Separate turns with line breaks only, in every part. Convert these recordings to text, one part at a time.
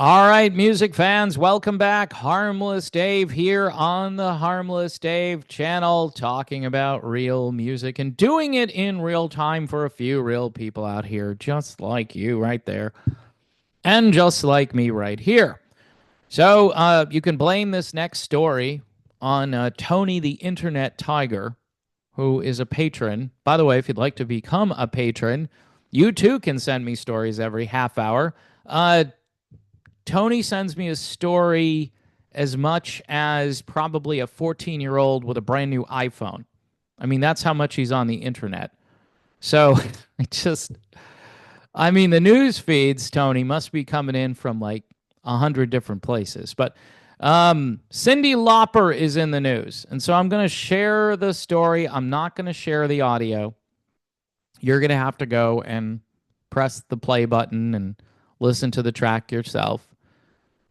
All right, music fans, welcome back. Harmless Dave here on the Harmless Dave channel, talking about real music and doing it in real time for a few real people out here, just like you right there, and just like me right here. So you can blame this next story on Tony the Internet Tiger, who is a patron. By the way, if you'd like to become a patron, you too can send me stories every half hour. Tony sends me a story as much as probably a 14-year-old with a brand new iPhone. I mean, that's how much he's on the internet. So the news feeds, Tony, must be coming in from like 100 different places. But Cyndi Lauper is in the news. And so I'm going to share the story. I'm not going to share the audio. You're going to have to go and press the play button and listen to the track yourself.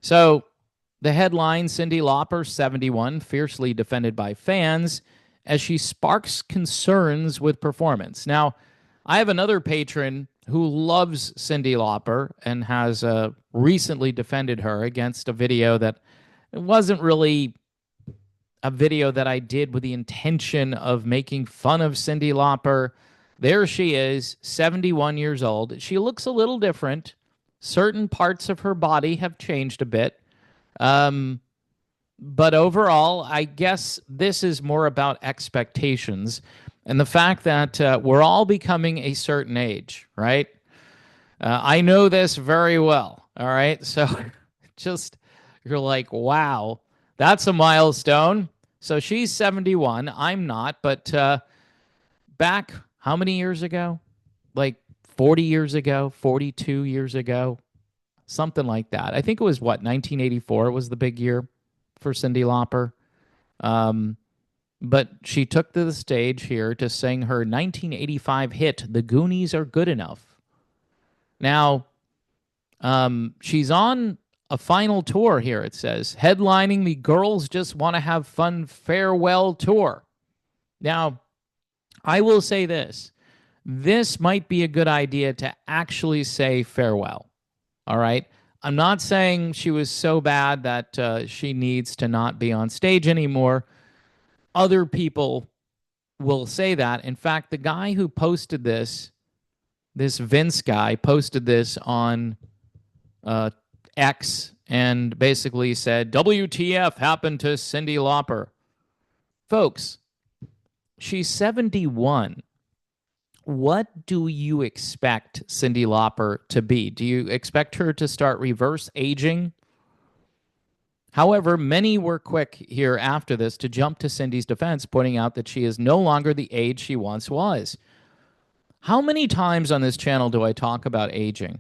So the headline, Cyndi Lauper, 71, fiercely defended by fans as she sparks concerns with performance. Now, I have another patron who loves Cyndi Lauper and has recently defended her against a video that it wasn't really a video that I did with the intention of making fun of Cyndi Lauper. There she is, 71 years old. She looks a little different. Certain parts of her body have changed a bit. But overall, I guess this is more about expectations and the fact that we're all becoming a certain age, right? I know this very well, all right? So just, you're like, wow, that's a milestone. So she's 71. I'm not, but back how many years ago? Like 40 years ago, 42 years ago, something like that. I think it was 1984 was the big year for Cyndi Lauper. But she took to the stage here to sing her 1985 hit, The Goonies Are Good Enough. Now, she's on a final tour here, it says, headlining the Girls Just Want to Have Fun farewell tour. Now, I will say this. This might be a good idea to actually say farewell. All right? I'm not saying she was so bad that she needs to not be on stage anymore. Other people will say that. In fact, the guy who posted this Vince guy, posted this on X and basically said, WTF happened to Cyndi Lauper. Folks, she's 71. What do you expect Cyndi Lauper to be? Do you expect her to start reverse aging? However, many were quick here after this to jump to Cyndi's defense, pointing out that she is no longer the age she once was. How many times on this channel do I talk about aging?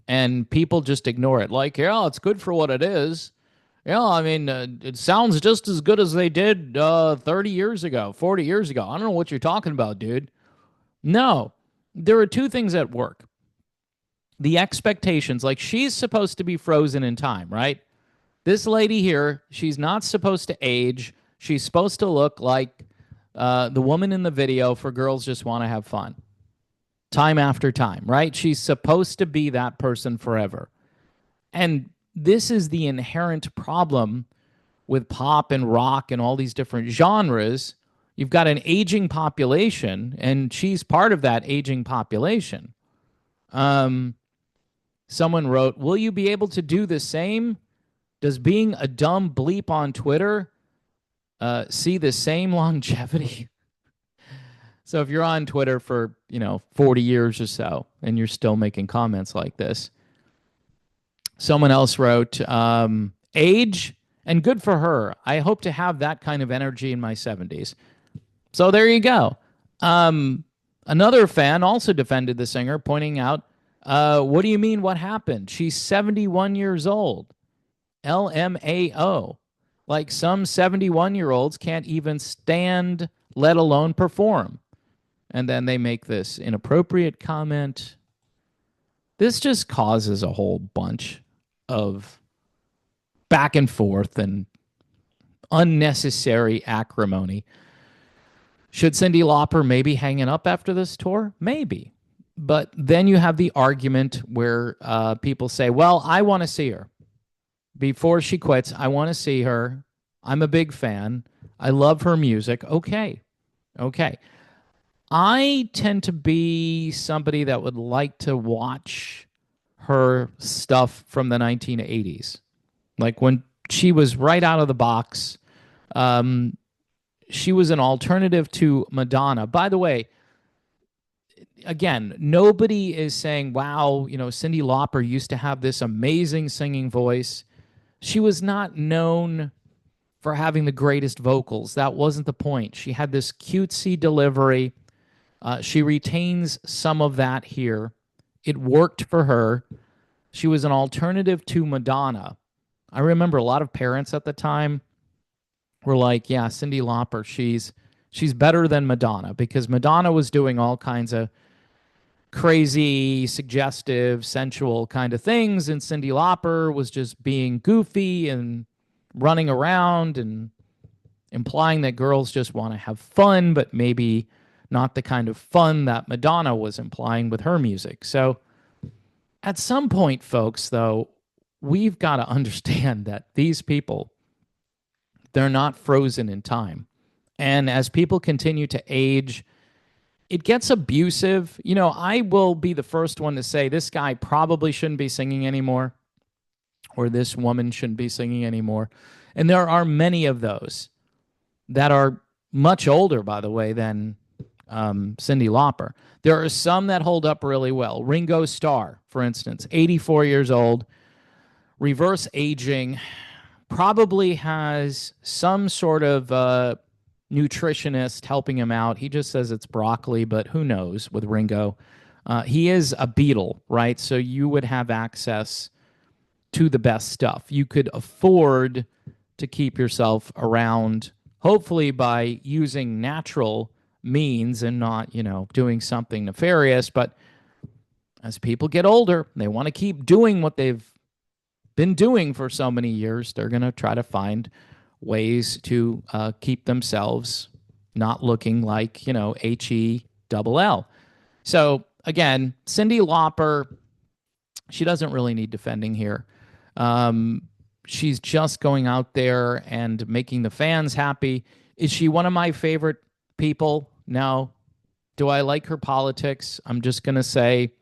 And people just ignore it. Like, yeah, it's good for what it is. Yeah, I mean, it sounds just as good as they did 30 years ago, 40 years ago. I don't know what you're talking about, dude. No, there are two things at work. The expectations, like she's supposed to be frozen in time, right? This lady here, she's not supposed to age. She's supposed to look like the woman in the video for Girls Just Want to Have Fun. Time after time, right? She's supposed to be that person forever. And this is the inherent problem with pop and rock and all these different genres. You've got an aging population, and she's part of that aging population. Someone wrote, will you be able to do the same? Does being a dumb bleep on Twitter see the same longevity? So if you're on Twitter for, 40 years or so, and you're still making comments like this. Someone else wrote, age, and good for her. I hope to have that kind of energy in my 70s. So there you go. Another fan also defended the singer, pointing out, what do you mean what happened? She's 71 years old. LMAO. Like some 71-year-olds can't even stand, let alone perform. And then they make this inappropriate comment. This just causes a whole bunch of back and forth and unnecessary acrimony. Should Cyndi Lauper maybe hang it up after this tour? Maybe. But then you have the argument where people say, well, I want to see her. Before she quits, I want to see her. I'm a big fan. I love her music. Okay. Okay. I tend to be somebody that would like to watch her stuff from the 1980s. Like when she was right out of the box. Um, she was an alternative to Madonna. By the way, again, nobody is saying, wow, Cyndi Lauper used to have this amazing singing voice. She was not known for having the greatest vocals. That wasn't the point. She had this cutesy delivery. She retains some of that here. It worked for her. She was an alternative to Madonna. I remember a lot of parents at the time were like, yeah, Cyndi Lauper, she's better than Madonna, because Madonna was doing all kinds of crazy, suggestive, sensual kind of things, and Cyndi Lauper was just being goofy and running around and implying that girls just want to have fun, but maybe not the kind of fun that Madonna was implying with her music. So at some point, folks, though, we've got to understand that these people, they're not frozen in time. And as people continue to age, it gets abusive. I will be the first one to say this guy probably shouldn't be singing anymore, or this woman shouldn't be singing anymore. And there are many of those that are much older, by the way, than Cyndi Lauper. There are some that hold up really well. Ringo Starr, for instance, 84 years old, reverse aging, probably has some sort of nutritionist helping him out. He just says it's broccoli, but who knows with Ringo. He is a Beatle, right? So you would have access to the best stuff. You could afford to keep yourself around, hopefully by using natural means and not, doing something nefarious. But as people get older, they want to keep doing what they've been doing for so many years. They're going to try to find ways to keep themselves not looking like, HELL. So again, Cyndi Lauper, she doesn't really need defending here. She's just going out there and making the fans happy. Is she one of my favorite people? No. Do I like her politics? I'm just going to say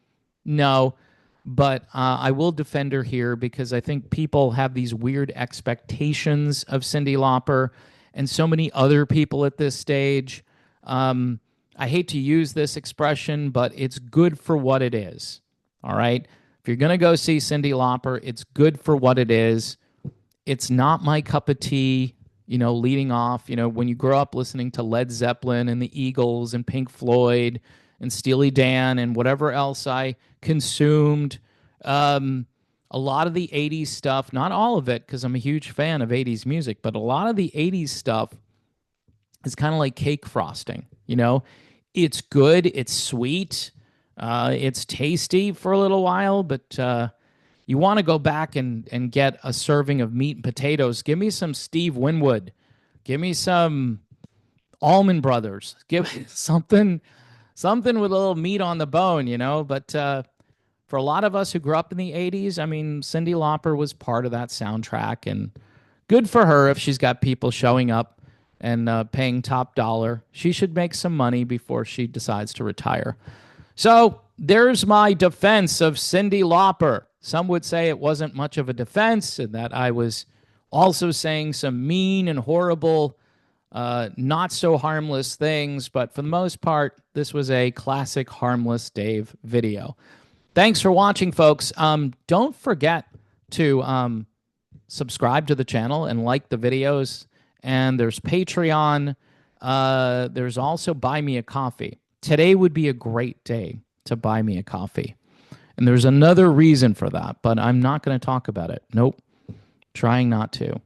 no. But I will defend her here because I think people have these weird expectations of Cyndi Lauper and so many other people at this stage. I hate to use this expression, but it's good for what it is. All right? If you're going to go see Cyndi Lauper, it's good for what it is. It's not my cup of tea, leading off. When you grow up listening to Led Zeppelin and the Eagles and Pink Floyd and Steely Dan and whatever else I consumed, a lot of the 80s stuff, not all of it, because I'm a huge fan of 80s music, but a lot of the 80s stuff is kind of like cake frosting. It's good, it's sweet, it's tasty for a little while, but you want to go back and get a serving of meat and potatoes. Give me some Steve Winwood. Give me some Allman Brothers. Give me something with a little meat on the bone, But for a lot of us who grew up in the 80s, I mean, Cyndi Lauper was part of that soundtrack, and good for her if she's got people showing up and paying top dollar. She should make some money before she decides to retire. So there's my defense of Cyndi Lauper. Some would say it wasn't much of a defense and that I was also saying some mean and horrible, not so harmless things. But for the most part, this was a classic Harmless Dave video. Thanks for watching, folks. Don't forget to subscribe to the channel and like the videos. And there's Patreon. There's also Buy Me a Coffee. Today would be a great day to buy me a coffee. And there's another reason for that, but I'm not going to talk about it. Nope. Trying not to.